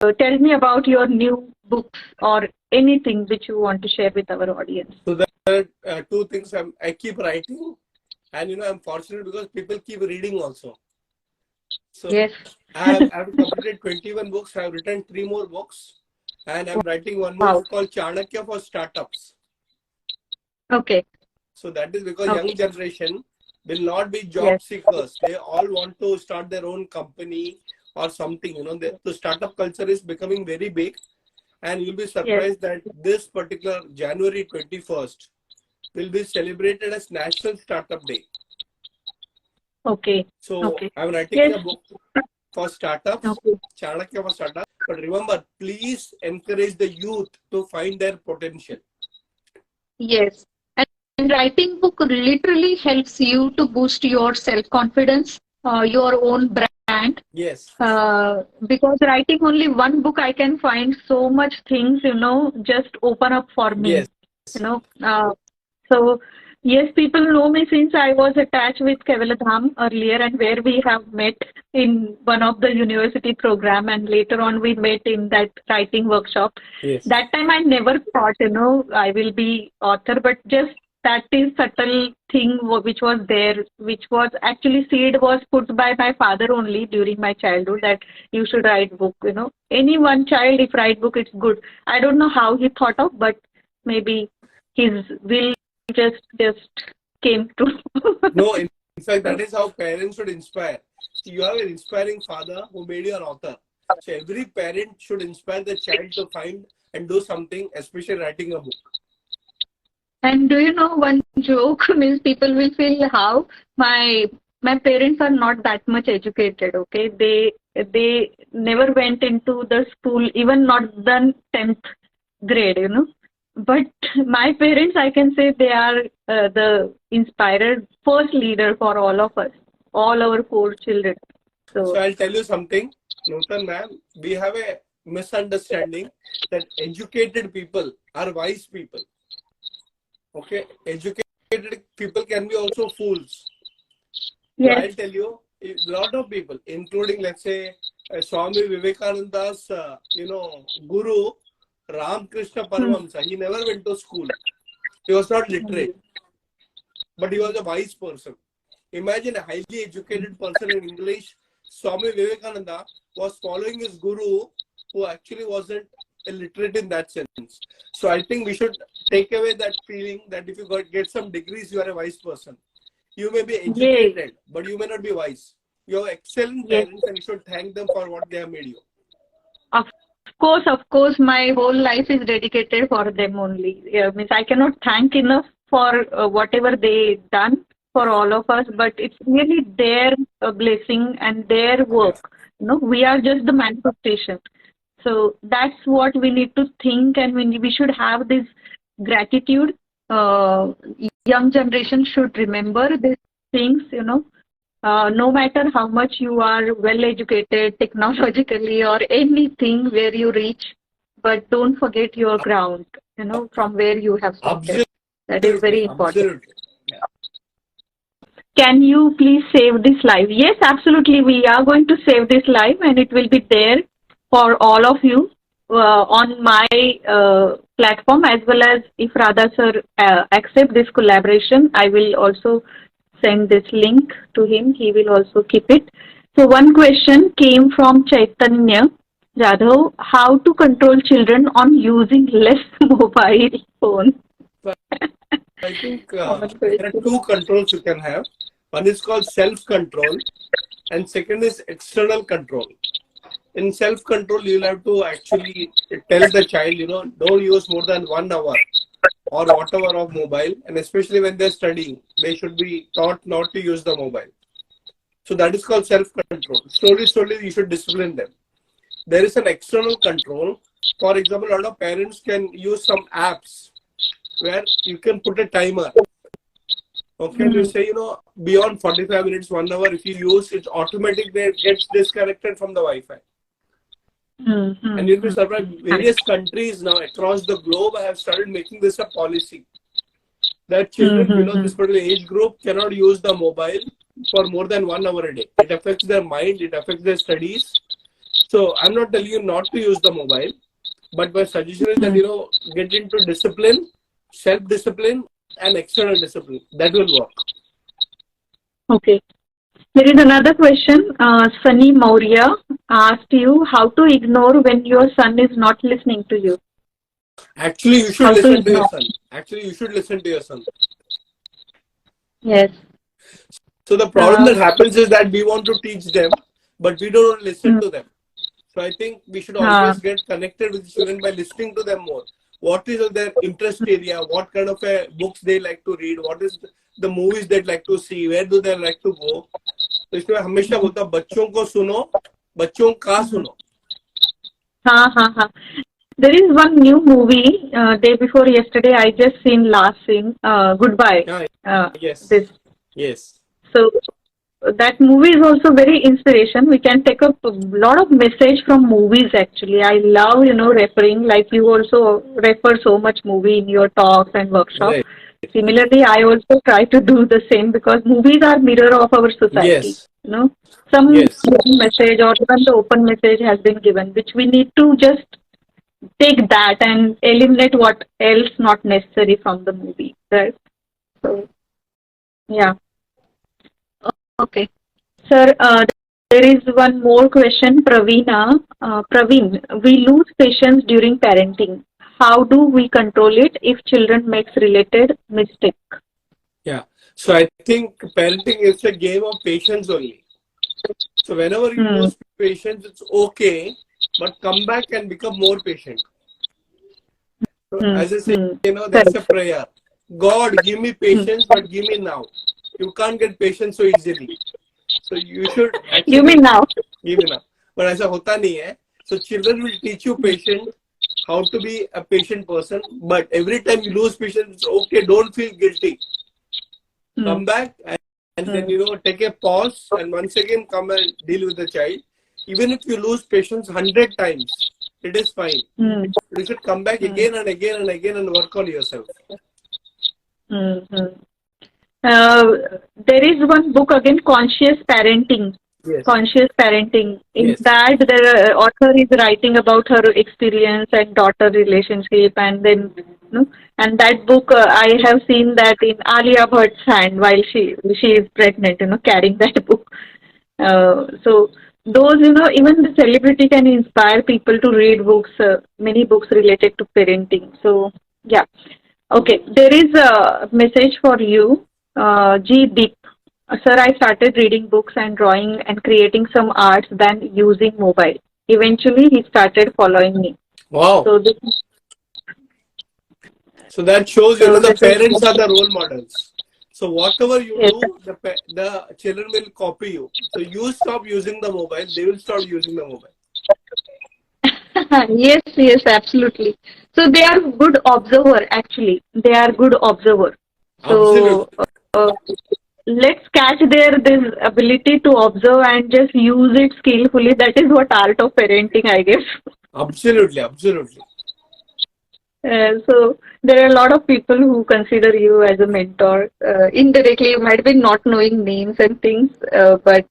tell me about your new books or anything which you want to share with our audience. So there are two things. I keep writing, and I'm fortunate because people keep reading also. So Yes. I've completed 21 books. I've written 3 more books, and I'm writing one more Wow. book called Chanakya for startups. Okay. So that is because young Okay. generation will not be Yes. job seekers. They all want to start their own company or something. The startup culture is becoming very big, and you'll be Yes. surprised that this particular January 21st will be celebrated as National Startup Day. Okay. So Okay. I'm writing Yes. a book for startups, Okay. Chanakya for startups. But remember, please encourage the youth to find their potential. Yes. And writing book literally helps you to boost your self-confidence, your own brand. Yes. Because writing only one book, I can find so much things, just open up for me. Yes. So yes, people know me since I was attached with Kevaladham earlier, and where we have met in one of the university program, and later on we met in that writing workshop. Yes. That time I never thought, I will be author, but just that is subtle thing which was there, which was actually seed was put by my father only during my childhood, that you should write book. Any one child if write book, it's good. I don't know how he thought of, but maybe his will just came to. No, in fact, that is how parents should inspire. So you have an inspiring father who made you an author. So every parent should inspire the child to find and do something, especially writing a book. And do you know one joke means people will feel how my parents are not that much educated. Okay, they never went into the school, even not done 10th grade. But my parents, I can say, they are the inspired first leader for all of us, all our 4 children. So So I'll tell you something, Nutan ma'am, we have a misunderstanding that educated people are wise people. Okay, educated people can be also fools. So yes. I'll tell you, a lot of people, including, let's say, Swami Vivekananda's, guru, Ramakrishna Paramahamsa, he never went to school. He was not literate, but he was a wise person. Imagine a highly educated person in English. Swami Vivekananda was following his guru, who actually wasn't illiterate in that sense. So I think we should take away that feeling that if you get some degrees, you are a wise person. You may be educated, Yes. but you may not be wise. You have excellent Yes. parents, and you should thank them for what they have made you. Of course, my whole life is dedicated for them only. Means I cannot thank enough for whatever they done for all of us, but it's really their blessing and their Yeah. work. We are just the manifestation. So that's what we need to think, and we should have this gratitude. Uh, Young generation should remember these things. No matter how much you are well educated technologically or anything where you reach, but don't forget your ground, from where you have started. That is Absolutely. very important. Absolutely. Yeah. Can you please save this live? Yes, absolutely. We are going to save this live, and it will be there for all of you on my platform, as well as if Radha sir accept this collaboration, I will also send this link to him. He will also keep it. So one question came from Chaitanya Jadhav: how to control children on using less mobile phone? So I think Common there are question. 2 controls you can have. One is called self-control, and second is external control. In self-control, you'll have to actually tell the child, don't use more than 1 hour or whatever of mobile, and especially when they're studying, they should be taught not to use the mobile. So that is called self-control. Slowly, you should discipline them. There is an external control. For example, a lot of parents can use some apps where you can put a timer. Okay, and you say, beyond 45 minutes, 1 hour, if you use it, automatically gets disconnected from the Wi-Fi. And you'll be surprised, various countries now across the globe have started making this a policy. That children below this particular age group cannot use the mobile for more than 1 hour a day. It affects their mind, it affects their studies. So I'm not telling you not to use the mobile, but my suggestion is that, get into discipline, self-discipline and external discipline. That will work. Okay. There is another question. Sunny Maurya asked you how to ignore when your son is not listening to you. Actually, you should listen to your son. Actually, you should listen to your son. Yes. So the problem that happens is that we want to teach them, but we don't listen to them. So I think we should always get connected with the children by listening to them more. What is their interest area? What kind of books they like to read? What is the movies they like to see? Where do they like to go? तो इसमें हमेशा बोलता बच्चों को सुनो, बच्चों का सुनो. हाँ. There is one new movie, day before yesterday, I just seen last scene, Goodbye. Yes. Yes. So that movie is also very inspiration. We can take up a lot of message from movies actually. I love, referring, like you also refer so much movie in your talks and workshops. Right. Similarly, I also try to do the same because movies are mirror of our society. Yes. Some Yes. message or even the open message has been given, which we need to just take that and eliminate what else not necessary from the movie, right? So, yeah. Okay. Sir, there is one more question, Praveena. Praveen, we lose patience during parenting. How do we control it if children makes related mistake? Yeah. So I think parenting is a game of patience only. So whenever you lose patience, it's okay, but come back and become more patient. So as I say, that's a prayer. God, give me patience, but give me now. You can't get patience so easily. So you should actually give me now. Give me now. But ऐसा होता नहीं है. So children will teach you patience, how to be a patient person. But every time you lose patience, it's okay. Don't feel guilty. Come back and then take a pause and once again come and deal with the child. Even if you lose patience 100 times, it is fine. You should come back again and again and again and work on yourself. There is one book again, Conscious Parenting. Yes. Conscious Parenting. In Yes. that, the author is writing about her experience and daughter relationship, and then, and that book I have seen that in Alia Bhatt's hand while she is pregnant, carrying that book. So those, even the celebrity can inspire people to read books, many books related to parenting. So yeah, okay. There is a message for you. G. Deep. Sir, I started reading books and drawing and creating some arts than using mobile. Eventually, he started following me. Wow. So that shows, the parents are the role models. So whatever you do, the children will copy you. So you stop using the mobile, they will start using the mobile. Yes, absolutely. So they are good observer, actually. They are good observer. So let's catch this ability to observe and just use it skillfully. That is what art of parenting, I guess. Absolutely. So there are a lot of people who consider you as a mentor. Indirectly, you might be not knowing names and things, but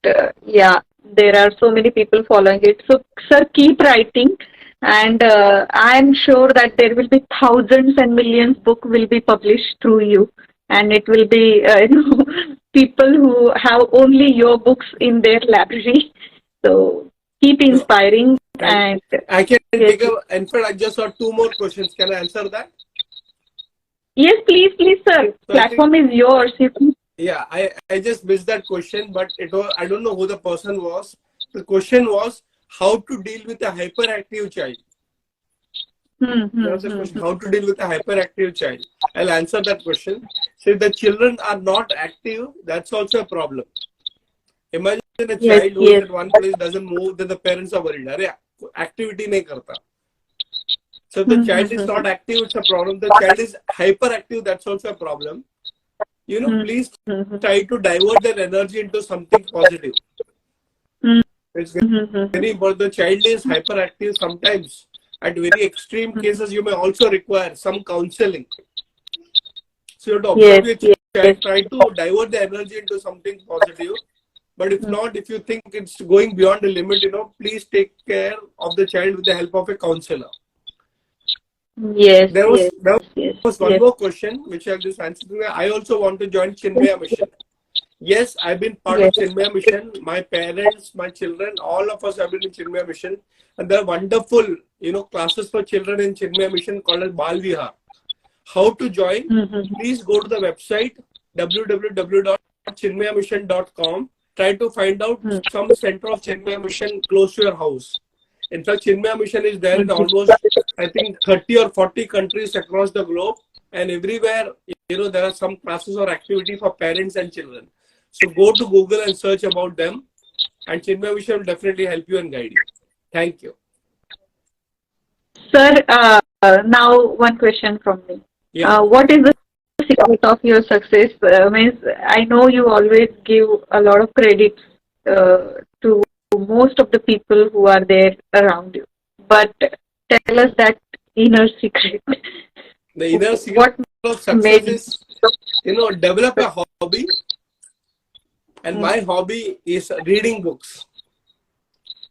yeah, there are so many people following it. So, sir, keep writing, and I'm sure that there will be thousands and millions book will be published through you, and it will be people who have only your books in their library. So keep inspiring. And I can take in fact, I just got 2 more questions. Can I answer that? Yes, please, sir. So platform is yours. Yeah, I just missed that question, but I don't know who the person was. The question was how to deal with a hyperactive child. That was the question, how to deal with a hyperactive child. I'll answer that question. So if the children are not active, that's also a problem. Imagine a child who is at one place, doesn't move, then the parents are worried. Activity nahi karta. So if the child is not active, it's a problem. The child is hyperactive, that's also a problem. Please try to divert their energy into something positive. It's very important. The child is hyperactive. Sometimes, at very extreme cases, you may also require some counseling. So you have to observe your child, try to divert the energy into something positive. But if not, if you think it's going beyond the limit, please take care of the child with the help of a counselor. Yes, There was, yes, there yes, was one yes, more question which I'll just answer. I also want to join Chinmaya Mission. Yes, I've been part of yes. Chinmaya Mission. My parents, my children, all of us have been in Chinmaya Mission. And there are wonderful, classes for children in Chinmaya Mission called as Bal Vihar. How to join? Mm-hmm. Please go to the website www.chinmayamission.com. Try to find out some center of Chinmaya Mission close to your house. In fact, Chinmaya Mission is there in almost, I think, 30 or 40 countries across the globe. And everywhere, there are some classes or activity for parents and children. So go to Google and search about them. And Chinmaya Mission will definitely help you and guide you. Thank you. Sir, now one question from me. Yeah. What is the secret of your success? Means I know you always give a lot of credit to most of the people who are there around you. But tell us that inner secret. The inner secret What of success made is, develop a hobby. And my hobby is reading books.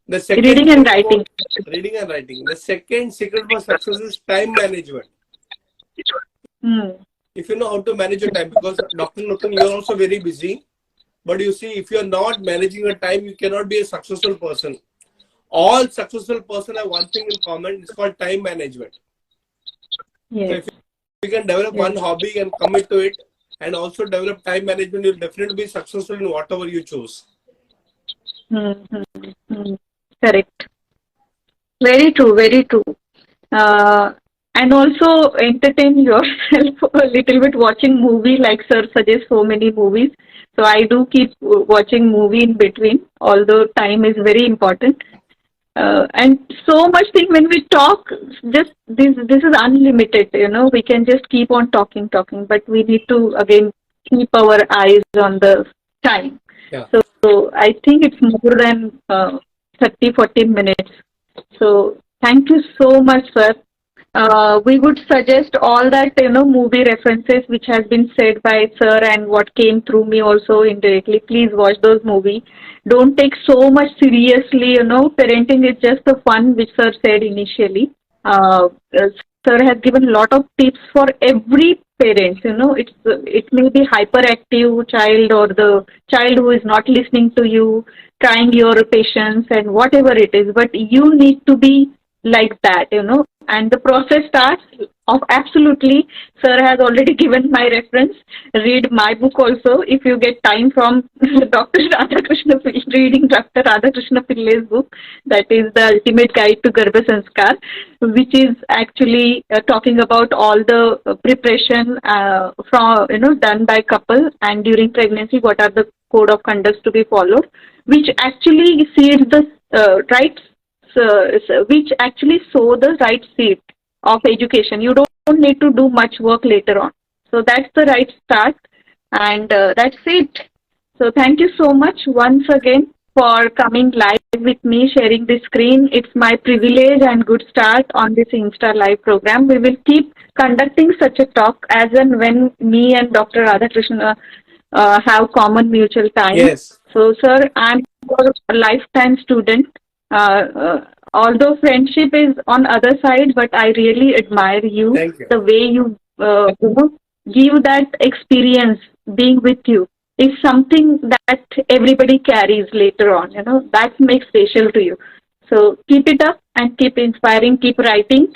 The second reading and writing. Reading and writing. The second secret for success is time management. If you know how to manage your time, because Dr. Nutan, you're also very busy. But you see, if you're not managing your time, you cannot be a successful person. All successful person have one thing in common. It's called time management. Yes. So if you can develop one hobby and commit to it, and also develop time management, you'll definitely be successful in whatever you choose. Correct. Very true, very true. And also entertain yourself a little bit watching movie, like sir suggests so many movies. So I do keep watching movie in between, although time is very important. And so much thing when we talk, just this is unlimited, we can just keep on talking, but we need to again keep our eyes on the time. Yeah. So I think it's more than 30-40 minutes. So thank you so much, sir. We would suggest all that, movie references which has been said by sir and what came through me also indirectly. Please watch those movies. Don't take so much seriously, parenting is just the fun which sir said initially. Sir has given a lot of tips for every parent, it may be hyperactive child or the child who is not listening to you, trying your patience and whatever it is, but you need to be like that, and the process starts of absolutely, sir has already given my reference, read my book also if you get time from Dr. Radhakrishnan Pillai, reading Dr. Radhakrishnan Pillai's book, that is the ultimate guide to Garbha Sanskar, which is actually talking about all the preparation from, done by couple and during pregnancy, what are the code of conducts to be followed, which actually seeds the right which actually sow the right seed of education. You don't need to do much work later on. So that's the right start, and that's it. So thank you so much once again for coming live with me, sharing the screen. It's my privilege and good start on this Insta Live program. We will keep conducting such a talk as and when me and Dr. Radhakrishnan have common mutual time. Yes. So, sir, I'm a lifetime student. Although friendship is on other side, but I really admire you. Thank you. The way you, give that experience being with you is something that everybody carries later on, that makes special to you. So keep it up and keep inspiring, keep writing.